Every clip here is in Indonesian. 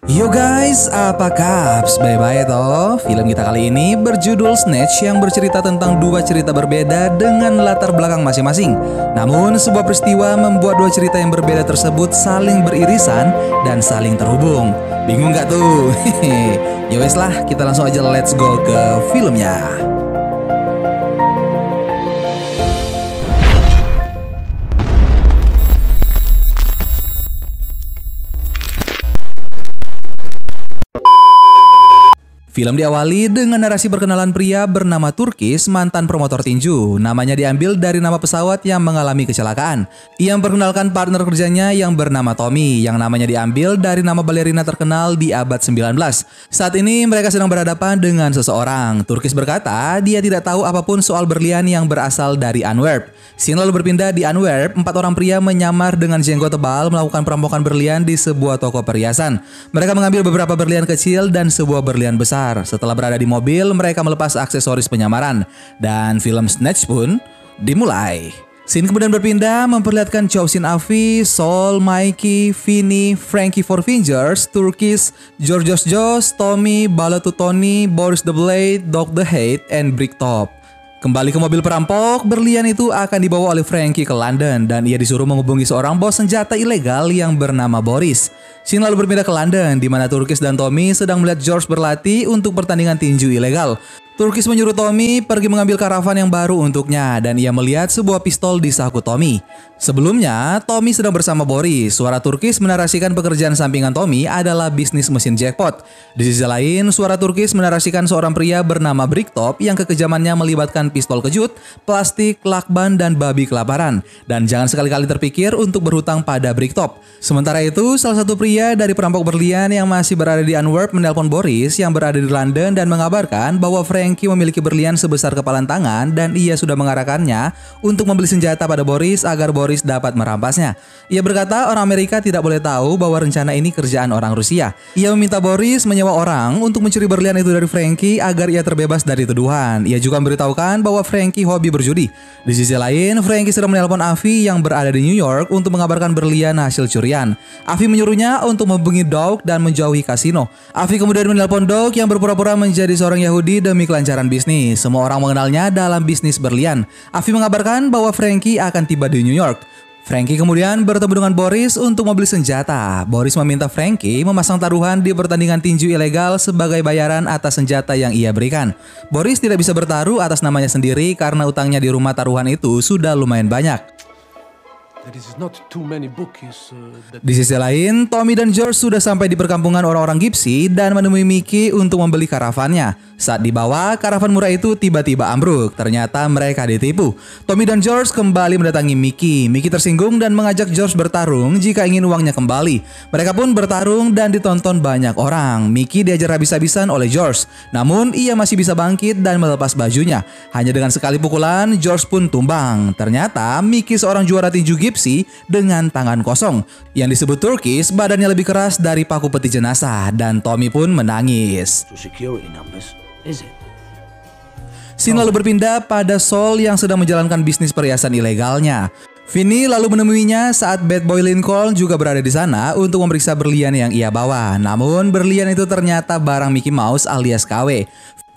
Yo guys, apa kaps? Bye-bye toh. Film kita kali ini berjudul Snatch yang bercerita tentang dua cerita berbeda dengan latar belakang masing-masing. Namun sebuah peristiwa membuat dua cerita yang berbeda tersebut saling beririsan dan saling terhubung. Bingung gak tuh? Ya wes lah, kita langsung aja let's go ke filmnya. Film diawali dengan narasi perkenalan pria bernama Turkis, mantan promotor tinju. Namanya diambil dari nama pesawat yang mengalami kecelakaan. Ia memperkenalkan partner kerjanya yang bernama Tommy, yang namanya diambil dari nama balerina terkenal di abad 19. Saat ini mereka sedang berhadapan dengan seseorang. Turkis berkata dia tidak tahu apapun soal berlian yang berasal dari Antwerp. Scene lalu berpindah di Antwerp, 4 orang pria menyamar dengan jenggot tebal melakukan perampokan berlian di sebuah toko perhiasan. Mereka mengambil beberapa berlian kecil dan sebuah berlian besar. Setelah berada di mobil, mereka melepas aksesoris penyamaran. Dan film Snatch pun dimulai. Scene kemudian berpindah memperlihatkan Chow Sin Afi, Sol, Mikey, Vinny, Frankie Four Fingers, Turkis, Georgios Joss, Tommy, Balotu Tony, Boris the Blade, Doc the Hate, and Bricktop. Kembali ke mobil perampok, berlian itu akan dibawa oleh Frankie ke London dan ia disuruh menghubungi seorang bos senjata ilegal yang bernama Boris. Scene lalu berpindah ke London di mana Turkis dan Tommy sedang melihat George berlatih untuk pertandingan tinju ilegal. Turkis menyuruh Tommy pergi mengambil karavan yang baru untuknya dan ia melihat sebuah pistol di saku Tommy. Sebelumnya, Tommy sedang bersama Boris. Suara Turkis menarasikan pekerjaan sampingan Tommy adalah bisnis mesin jackpot. Di sisi lain, suara Turkis menarasikan seorang pria bernama Bricktop yang kekejamannya melibatkan pistol kejut, plastik, lakban, dan babi kelaparan. Dan jangan sekali-kali terpikir untuk berhutang pada Bricktop. Sementara itu, salah satu pria dari perampok berlian yang masih berada di Antwerp menelpon Boris yang berada di London dan mengabarkan bahwa Frankie memiliki berlian sebesar kepalan tangan dan ia sudah mengarahkannya untuk membeli senjata pada Boris agar Boris dapat merampasnya. Ia berkata orang Amerika tidak boleh tahu bahwa rencana ini kerjaan orang Rusia. Ia meminta Boris menyewa orang untuk mencuri berlian itu dari Frankie agar ia terbebas dari tuduhan. Ia juga memberitahukan bahwa Frankie hobi berjudi. Di sisi lain, Frankie sedang menelpon Avi yang berada di New York untuk mengabarkan berlian hasil curian. Avi menyuruhnya untuk menghubungi Doc dan menjauhi kasino. Avi kemudian menelpon Doc yang berpura-pura menjadi seorang Yahudi demi kelancaran bisnis. Semua orang mengenalnya dalam bisnis berlian. Avi mengabarkan bahwa Frankie akan tiba di New York. Frankie kemudian bertemu dengan Boris untuk membeli senjata. Boris meminta Frankie memasang taruhan di pertandingan tinju ilegal sebagai bayaran atas senjata yang ia berikan. Boris tidak bisa bertaruh atas namanya sendiri karena utangnya di rumah taruhan itu sudah lumayan banyak. Di sisi lain, Tommy dan George sudah sampai di perkampungan orang-orang Gypsy dan menemui Mickey untuk membeli karavannya. Saat dibawa, karavan murah itu tiba-tiba ambruk. Ternyata mereka ditipu. Tommy dan George kembali mendatangi Mickey. Mickey tersinggung dan mengajak George bertarung jika ingin uangnya kembali. Mereka pun bertarung dan ditonton banyak orang. Mickey diajar habis-habisan oleh George. Namun, ia masih bisa bangkit dan melepas bajunya. Hanya dengan sekali pukulan, George pun tumbang. Ternyata, Mickey seorang juara tinju Gypsy dengan tangan kosong. Yang disebut Turkis, badannya lebih keras dari paku peti jenazah dan Tommy pun menangis. Scene lalu berpindah pada Sol yang sedang menjalankan bisnis perhiasan ilegalnya. Vinny lalu menemuinya saat Bad Boy Lincoln juga berada di sana untuk memeriksa berlian yang ia bawa. Namun berlian itu ternyata barang Mickey Mouse alias KW.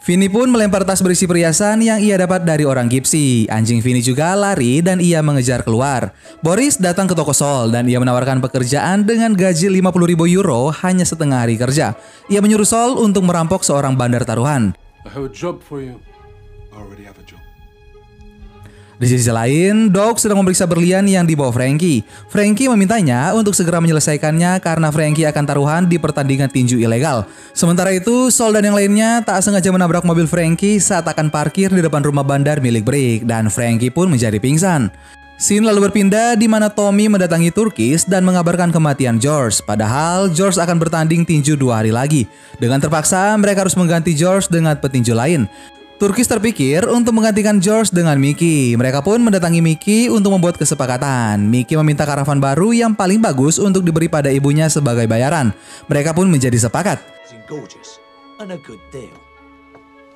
Vinny pun melempar tas berisi perhiasan yang ia dapat dari orang Gypsy. Anjing Vinny juga lari dan ia mengejar keluar. Boris datang ke toko Sol dan ia menawarkan pekerjaan dengan gaji 50.000 euro hanya setengah hari kerja. Ia menyuruh Sol untuk merampok seorang bandar taruhan. Di sisi lain, Doc sedang memeriksa berlian yang dibawa Frankie. Frankie memintanya untuk segera menyelesaikannya karena Frankie akan taruhan di pertandingan tinju ilegal. Sementara itu, Sol dan yang lainnya tak sengaja menabrak mobil Frankie saat akan parkir di depan rumah bandar milik Brick dan Frankie pun menjadi pingsan. Scene lalu berpindah di mana Tommy mendatangi Turkis dan mengabarkan kematian George. Padahal George akan bertanding tinju 2 hari lagi. Dengan terpaksa, mereka harus mengganti George dengan petinju lain. Turkis terpikir untuk menggantikan George dengan Mickey. Mereka pun mendatangi Mickey untuk membuat kesepakatan. Mickey meminta karavan baru yang paling bagus untuk diberi pada ibunya sebagai bayaran. Mereka pun menjadi sepakat.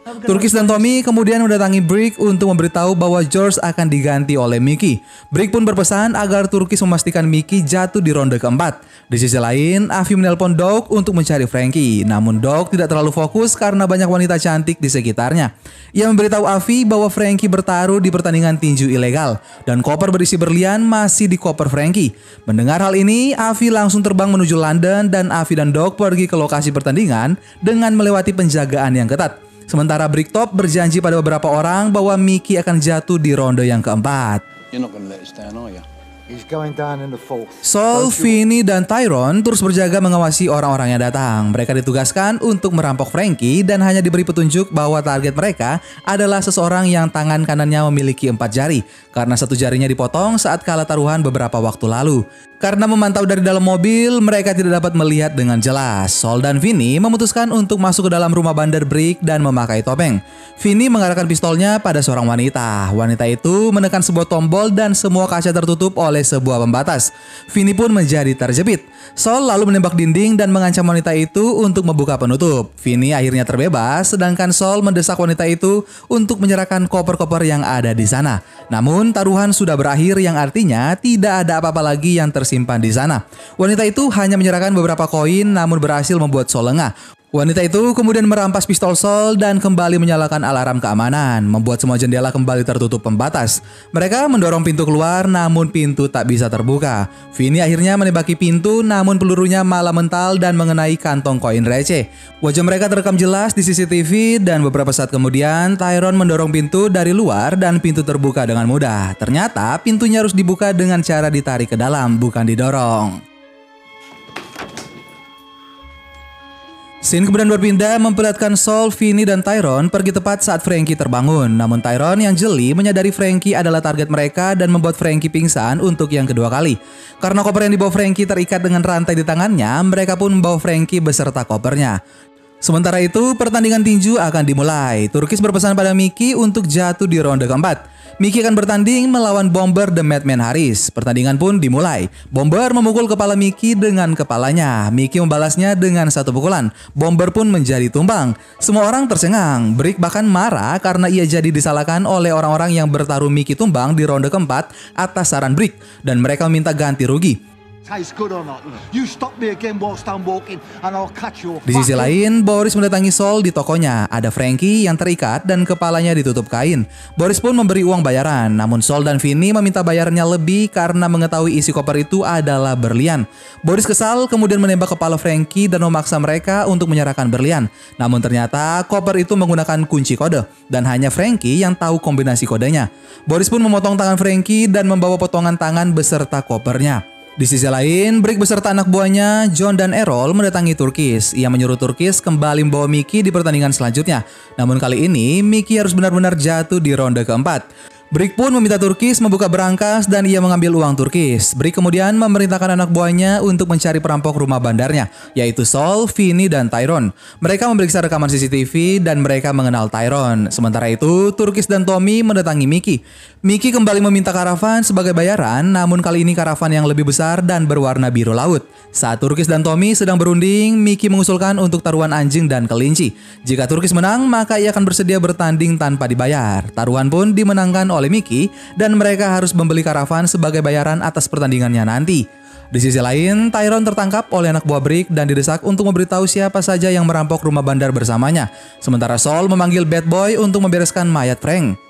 Turkis dan Tommy kemudian mendatangi Brick untuk memberitahu bahwa George akan diganti oleh Mickey. Brick pun berpesan agar Turkis memastikan Mickey jatuh di ronde keempat. Di sisi lain, Avi menelpon Doug untuk mencari Frankie. Namun Doug tidak terlalu fokus karena banyak wanita cantik di sekitarnya. Ia memberitahu Avi bahwa Frankie bertaruh di pertandingan tinju ilegal dan koper berisi berlian masih di koper Frankie. Mendengar hal ini, Avi langsung terbang menuju London dan Avi dan Doug pergi ke lokasi pertandingan dengan melewati penjagaan yang ketat. Sementara Bricktop berjanji pada beberapa orang bahwa Mickey akan jatuh di ronde yang keempat. Saul, Vinny, dan Tyrone terus berjaga mengawasi orang-orang yang datang. Mereka ditugaskan untuk merampok Frankie dan hanya diberi petunjuk bahwa target mereka adalah seseorang yang tangan kanannya memiliki 4 jari karena satu jarinya dipotong saat kalah taruhan beberapa waktu lalu. Karena memantau dari dalam mobil, mereka tidak dapat melihat dengan jelas. Saul dan Vinny memutuskan untuk masuk ke dalam rumah bandar Brick dan memakai topeng. Vinny mengarahkan pistolnya pada seorang wanita. Wanita itu menekan sebuah tombol dan semua kaca tertutup oleh sebuah pembatas. Vinny pun menjadi terjepit. Saul lalu menembak dinding dan mengancam wanita itu untuk membuka penutup. Vinny akhirnya terbebas, sedangkan Saul mendesak wanita itu untuk menyerahkan koper-koper yang ada di sana. Namun taruhan sudah berakhir yang artinya tidak ada apa-apa lagi yang tersimpan di sana. Wanita itu hanya menyerahkan beberapa koin namun berhasil membuat Saul lengah. Wanita itu kemudian merampas pistol Saul dan kembali menyalakan alarm keamanan, membuat semua jendela kembali tertutup pembatas. Mereka mendorong pintu keluar namun pintu tak bisa terbuka. Vinny akhirnya menembaki pintu namun pelurunya malah mental dan mengenai kantong koin receh. Wajah mereka terekam jelas di CCTV dan beberapa saat kemudian Tyrone mendorong pintu dari luar dan pintu terbuka dengan mudah. Ternyata pintunya harus dibuka dengan cara ditarik ke dalam, bukan didorong. Scene kemudian berpindah memperlihatkan Saul, Vinny, dan Tyrone pergi tepat saat Frankie terbangun. Namun Tyrone yang jeli menyadari Frankie adalah target mereka dan membuat Frankie pingsan untuk yang kedua kali. Karena koper yang dibawa Frankie terikat dengan rantai di tangannya, mereka pun membawa Frankie beserta kopernya. Sementara itu, pertandingan tinju akan dimulai. Turkis berpesan pada Mickey untuk jatuh di ronde keempat. Mickey akan bertanding melawan Bomber The Madman Harris. Pertandingan pun dimulai. Bomber memukul kepala Mickey dengan kepalanya. Mickey membalasnya dengan satu pukulan. Bomber pun menjadi tumbang. Semua orang tercengang. Brick bahkan marah karena ia jadi disalahkan oleh orang-orang yang bertaruh Mickey tumbang di ronde keempat atas saran Brick. Dan mereka meminta ganti rugi. Di sisi lain, Boris mendatangi Saul di tokonya. Ada Frankie yang terikat dan kepalanya ditutup kain. Boris pun memberi uang bayaran, namun Saul dan Vinny meminta bayarannya lebih karena mengetahui isi koper itu adalah berlian. Boris kesal kemudian menembak kepala Frankie dan memaksa mereka untuk menyerahkan berlian. Namun ternyata koper itu menggunakan kunci kode dan hanya Frankie yang tahu kombinasi kodenya. Boris pun memotong tangan Frankie dan membawa potongan tangan beserta kopernya. Di sisi lain, Brick beserta anak buahnya, John dan Errol mendatangi Turkis. Ia menyuruh Turkis kembali membawa Mickey di pertandingan selanjutnya. Namun kali ini, Mickey harus benar-benar jatuh di ronde keempat. Brick pun meminta Turkis membuka berangkas dan ia mengambil uang Turkis. Brick kemudian memerintahkan anak buahnya untuk mencari perampok rumah bandarnya, yaitu Saul, Vinny, dan Tyrone. Mereka memeriksa rekaman CCTV dan mereka mengenal Tyrone. Sementara itu, Turkis dan Tommy mendatangi Mickey. Mickey kembali meminta karavan sebagai bayaran, namun kali ini karavan yang lebih besar dan berwarna biru laut. Saat Turkis dan Tommy sedang berunding, Mickey mengusulkan untuk taruhan anjing dan kelinci. Jika Turkis menang, maka ia akan bersedia bertanding tanpa dibayar. Taruhan pun dimenangkan oleh Mickey dan mereka harus membeli karavan sebagai bayaran atas pertandingannya nanti. Di sisi lain, Tyrone tertangkap oleh anak buah Brick dan didesak untuk memberitahu siapa saja yang merampok rumah bandar bersamanya. Sementara Saul memanggil Bad Boy untuk membereskan mayat Frank.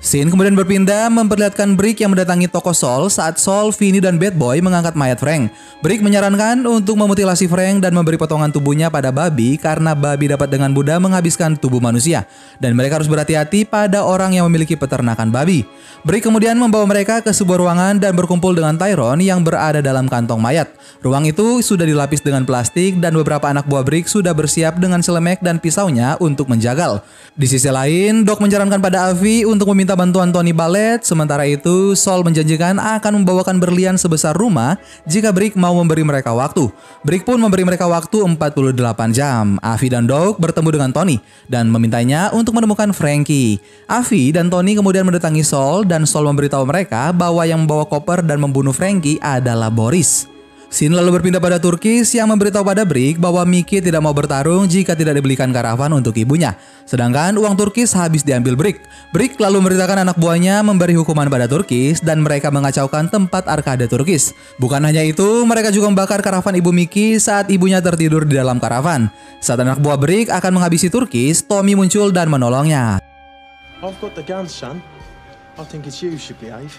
Scene kemudian berpindah memperlihatkan Brick yang mendatangi toko Saul saat Saul, Vinny, dan Bad Boy mengangkat mayat Frank. Brick menyarankan untuk memutilasi Frank dan memberi potongan tubuhnya pada babi karena babi dapat dengan mudah menghabiskan tubuh manusia. Dan mereka harus berhati-hati pada orang yang memiliki peternakan babi. Brick kemudian membawa mereka ke sebuah ruangan dan berkumpul dengan Tyrone yang berada dalam kantong mayat. Ruang itu sudah dilapis dengan plastik dan beberapa anak buah Brick sudah bersiap dengan selemek dan pisaunya untuk menjagal. Di sisi lain, Doc menyarankan pada Avi untuk meminta bantuan Tony Ballet. Sementara itu, Saul menjanjikan akan membawakan berlian sebesar rumah jika Brick mau memberi mereka waktu. Brick pun memberi mereka waktu 48 jam. Avi dan Doc bertemu dengan Tony dan memintanya untuk menemukan Frankie. Avi dan Tony kemudian mendatangi Saul dan Saul memberitahu mereka bahwa yang membawa koper dan membunuh Frankie adalah Boris. Scene lalu berpindah pada Turkis yang memberitahu pada Brick bahwa Mickey tidak mau bertarung jika tidak dibelikan karavan untuk ibunya. Sedangkan uang Turkis habis diambil Brick. Brick lalu memerintahkan anak buahnya memberi hukuman pada Turkis dan mereka mengacaukan tempat arkade Turkis. Bukan hanya itu, mereka juga membakar karavan ibu Mickey saat ibunya tertidur di dalam karavan. Saat anak buah Brick akan menghabisi Turkis, Tommy muncul dan menolongnya. I've got the gun, son. I think it's you should behave.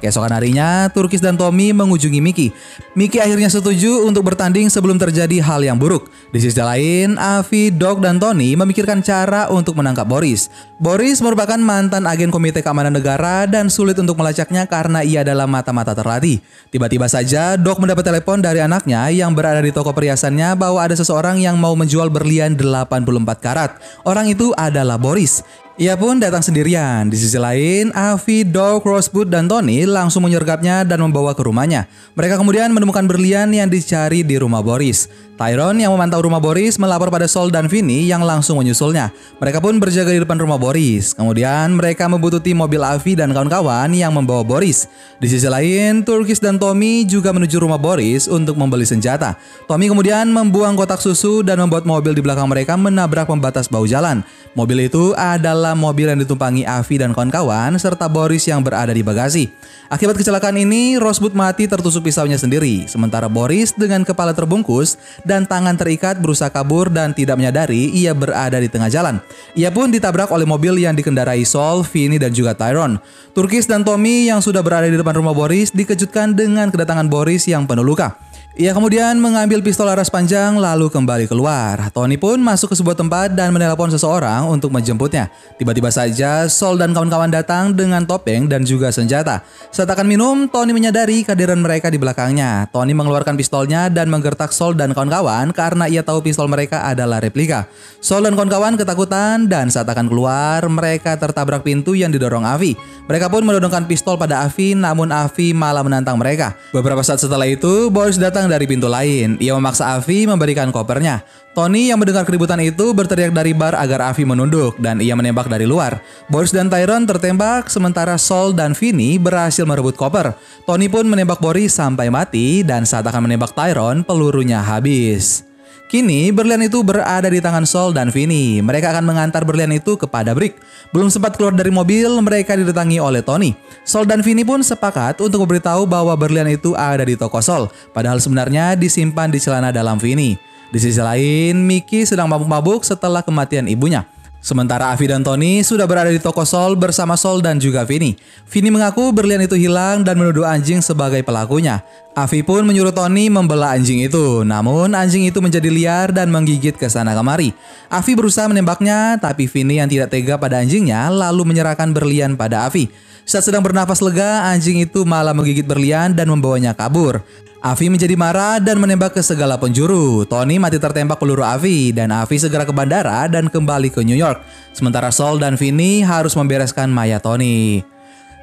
Keesokan harinya, Turkis dan Tommy mengunjungi Mickey. Mickey akhirnya setuju untuk bertanding sebelum terjadi hal yang buruk. Di sisi lain, Avi, Doc, dan Tony memikirkan cara untuk menangkap Boris. Boris merupakan mantan agen Komite Keamanan Negara dan sulit untuk melacaknya karena ia adalah mata-mata terlatih. Tiba-tiba saja, Doc mendapat telepon dari anaknya yang berada di toko perhiasannya bahwa ada seseorang yang mau menjual berlian 84 karat. Orang itu adalah Boris. Ia pun datang sendirian. Di sisi lain, Avi, Doc, Rosebud, dan Tony langsung menyergapnya dan membawa ke rumahnya. Mereka kemudian menemukan berlian yang dicari di rumah Boris. Tyrone yang memantau rumah Boris melapor pada Sol dan Vinny yang langsung menyusulnya. Mereka pun berjaga di depan rumah Boris. Kemudian mereka membuntuti mobil Avi dan kawan-kawan yang membawa Boris. Di sisi lain, Turkis dan Tommy juga menuju rumah Boris untuk membeli senjata. Tommy kemudian membuang kotak susu dan membuat mobil di belakang mereka menabrak pembatas bahu jalan. Mobil itu adalah mobil yang ditumpangi Avi dan kawan-kawan serta Boris yang berada di bagasi. Akibat kecelakaan ini, Rosebud mati tertusuk pisaunya sendiri. Sementara Boris dengan kepala terbungkus dan tangan terikat berusaha kabur dan tidak menyadari ia berada di tengah jalan. Ia pun ditabrak oleh mobil yang dikendarai Sol, Vinny, dan juga Tyrone. Turkis dan Tommy yang sudah berada di depan rumah Boris dikejutkan dengan kedatangan Boris yang penuh luka. Ia kemudian mengambil pistol laras panjang lalu kembali keluar. Tony pun masuk ke sebuah tempat dan menelpon seseorang untuk menjemputnya. Tiba-tiba saja Sol dan kawan-kawan datang dengan topeng dan juga senjata. Saat akan minum, Tony menyadari kehadiran mereka di belakangnya. Tony mengeluarkan pistolnya dan menggertak Sol dan kawan-kawan karena ia tahu pistol mereka adalah replika. Sol dan kawan-kawan ketakutan dan saat akan keluar, mereka tertabrak pintu yang didorong Avi. Mereka pun menodongkan pistol pada Avi, namun Avi malah menantang mereka. Beberapa saat setelah itu, Boris datang dari pintu lain. Ia memaksa Avi memberikan kopernya. Tony yang mendengar keributan itu berteriak dari bar agar Avi menunduk dan ia menembak dari luar. Boris dan Tyrone tertembak sementara Sol dan Vinny berhasil merebut koper. Tony pun menembak Boris sampai mati dan saat akan menembak Tyrone, pelurunya habis. Kini berlian itu berada di tangan Sol dan Vinny. Mereka akan mengantar berlian itu kepada Brick. Belum sempat keluar dari mobil, mereka didatangi oleh Tony. Sol dan Vinny pun sepakat untuk memberitahu bahwa berlian itu ada di toko Sol, padahal sebenarnya disimpan di celana dalam Vinny. Di sisi lain, Mickey sedang mabuk-mabuk setelah kematian ibunya. Sementara Avi dan Tony sudah berada di toko Sol bersama Sol dan juga Vinny. Vinny mengaku berlian itu hilang dan menuduh anjing sebagai pelakunya. Avi pun menyuruh Tony membelah anjing itu, namun anjing itu menjadi liar dan menggigit ke sana kemari. Avi berusaha menembaknya, tapi Vinny yang tidak tega pada anjingnya lalu menyerahkan berlian pada Avi. Saat sedang bernafas lega, anjing itu malah menggigit berlian dan membawanya kabur. Avi menjadi marah dan menembak ke segala penjuru. Tony mati tertembak peluru Avi dan Avi segera ke bandara dan kembali ke New York. Sementara Sol dan Vinny harus membereskan mayat Tony.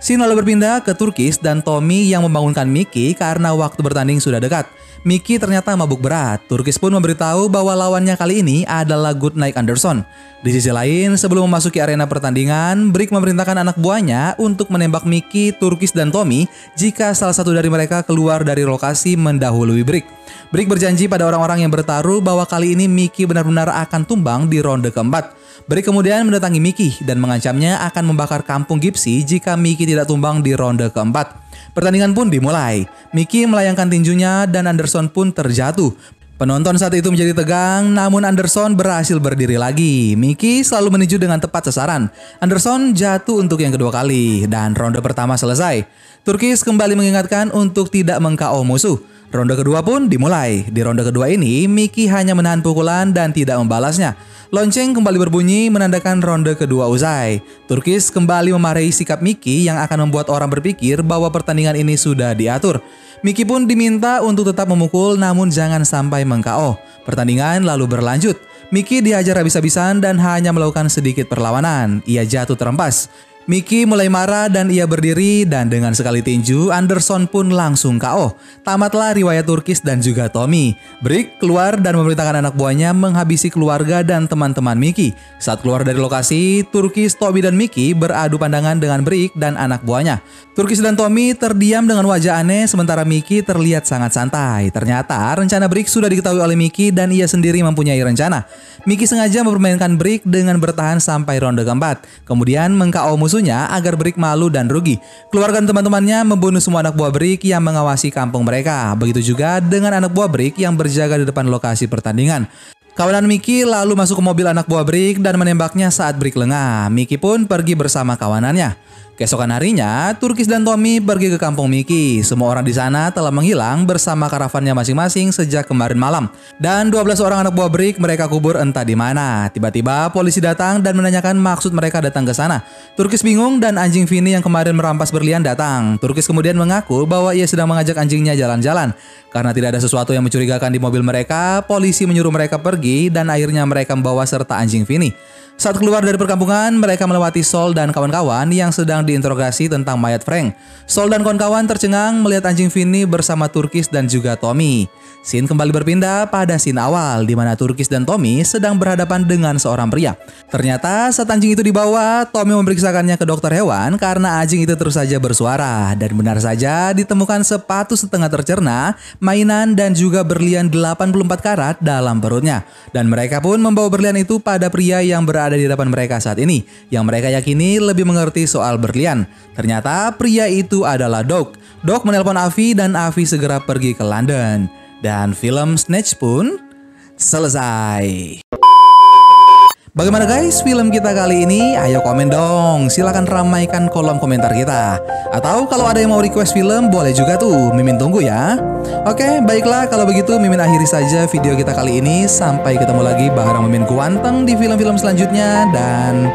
Scene lalu berpindah ke Turkis dan Tommy yang membangunkan Mickey karena waktu bertanding sudah dekat. Mickey ternyata mabuk berat. Turkis pun memberitahu bahwa lawannya kali ini adalah Goodnight Anderson. Di sisi lain, sebelum memasuki arena pertandingan, Brick memerintahkan anak buahnya untuk menembak Mickey, Turkis, dan Tommy jika salah satu dari mereka keluar dari lokasi mendahului Brick. Brick berjanji pada orang-orang yang bertaruh bahwa kali ini Mickey benar-benar akan tumbang di ronde keempat. Brick kemudian mendatangi Mickey dan mengancamnya akan membakar kampung Gypsy jika Mickey tidak tumbang di ronde keempat. Pertandingan pun dimulai. Mickey melayangkan tinjunya dan Anderson pun terjatuh. Penonton saat itu menjadi tegang, namun Anderson berhasil berdiri lagi. Mickey selalu meninju dengan tepat sasaran. Anderson jatuh untuk yang kedua kali dan ronde pertama selesai. Turkis kembali mengingatkan untuk tidak meng-KO musuh. Ronde kedua pun dimulai. Di ronde kedua ini, Mickey hanya menahan pukulan dan tidak membalasnya. Lonceng kembali berbunyi menandakan ronde kedua usai. Turkis kembali memarahi sikap Mickey yang akan membuat orang berpikir bahwa pertandingan ini sudah diatur. Mickey pun diminta untuk tetap memukul namun jangan sampai meng-KO. Pertandingan lalu berlanjut. Mickey dihajar habis-habisan dan hanya melakukan sedikit perlawanan. Ia jatuh terempas. Mickey mulai marah dan ia berdiri dan dengan sekali tinju Anderson pun langsung KO. Tamatlah riwayat Turkis dan juga Tommy. Brick keluar dan memerintahkan anak buahnya menghabisi keluarga dan teman-teman Mickey. Saat keluar dari lokasi, Turkis, Tommy dan Mickey beradu pandangan dengan Brick dan anak buahnya. Turkis dan Tommy terdiam dengan wajah aneh sementara Mickey terlihat sangat santai. Ternyata rencana Brick sudah diketahui oleh Mickey dan ia sendiri mempunyai rencana. Mickey sengaja mempermainkan Brick dengan bertahan sampai ronde keempat. Kemudian meng-KO musuhnya agar Brick malu dan rugi. Keluarga dan teman-temannya membunuh semua anak buah Brick yang mengawasi kampung mereka. Begitu juga dengan anak buah Brick yang berjaga di depan lokasi pertandingan. Kawanan Mickey lalu masuk ke mobil anak buah Brick dan menembaknya saat Brick lengah. Mickey pun pergi bersama kawanannya. Keesokan harinya, Turkis dan Tommy pergi ke kampung Mickey. Semua orang di sana telah menghilang bersama karavannya masing-masing sejak kemarin malam. Dan 12 orang anak buah Brick mereka kubur entah di mana. Tiba-tiba polisi datang dan menanyakan maksud mereka datang ke sana. Turkis bingung dan anjing Vinny yang kemarin merampas berlian datang. Turkis kemudian mengaku bahwa ia sedang mengajak anjingnya jalan-jalan. Karena tidak ada sesuatu yang mencurigakan di mobil mereka, polisi menyuruh mereka pergi dan akhirnya mereka membawa serta anjing Vinny. Saat keluar dari perkampungan, mereka melewati Sol dan kawan-kawan yang sedang diinterogasi tentang mayat Frank. Sol dan kawan-kawan tercengang melihat anjing Vinny bersama Turkis dan juga Tommy. Scene kembali berpindah pada scene awal di mana Turkis dan Tommy sedang berhadapan dengan seorang pria. Ternyata saat anjing itu dibawa, Tommy memeriksakannya ke dokter hewan karena anjing itu terus saja bersuara. Dan benar saja ditemukan sepatu setengah tercerna, mainan dan juga berlian 84 karat dalam perutnya. Dan mereka pun membawa berlian itu pada pria yang berada di depan mereka saat ini, yang mereka yakini lebih mengerti soal berlian. Ternyata pria itu adalah Doc. Doc menelpon Avi dan Avi segera pergi ke London. Dan film Snatch pun selesai. Bagaimana guys film kita kali ini? Ayo komen dong, silahkan ramaikan kolom komentar kita. Atau kalau ada yang mau request film boleh juga tuh, Mimin tunggu ya. Oke, baiklah kalau begitu Mimin akhiri saja video kita kali ini. Sampai ketemu lagi bareng Mimin Kuanteng di film-film selanjutnya. Dan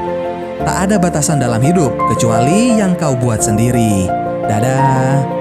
tak ada batasan dalam hidup kecuali yang kau buat sendiri. Dadah.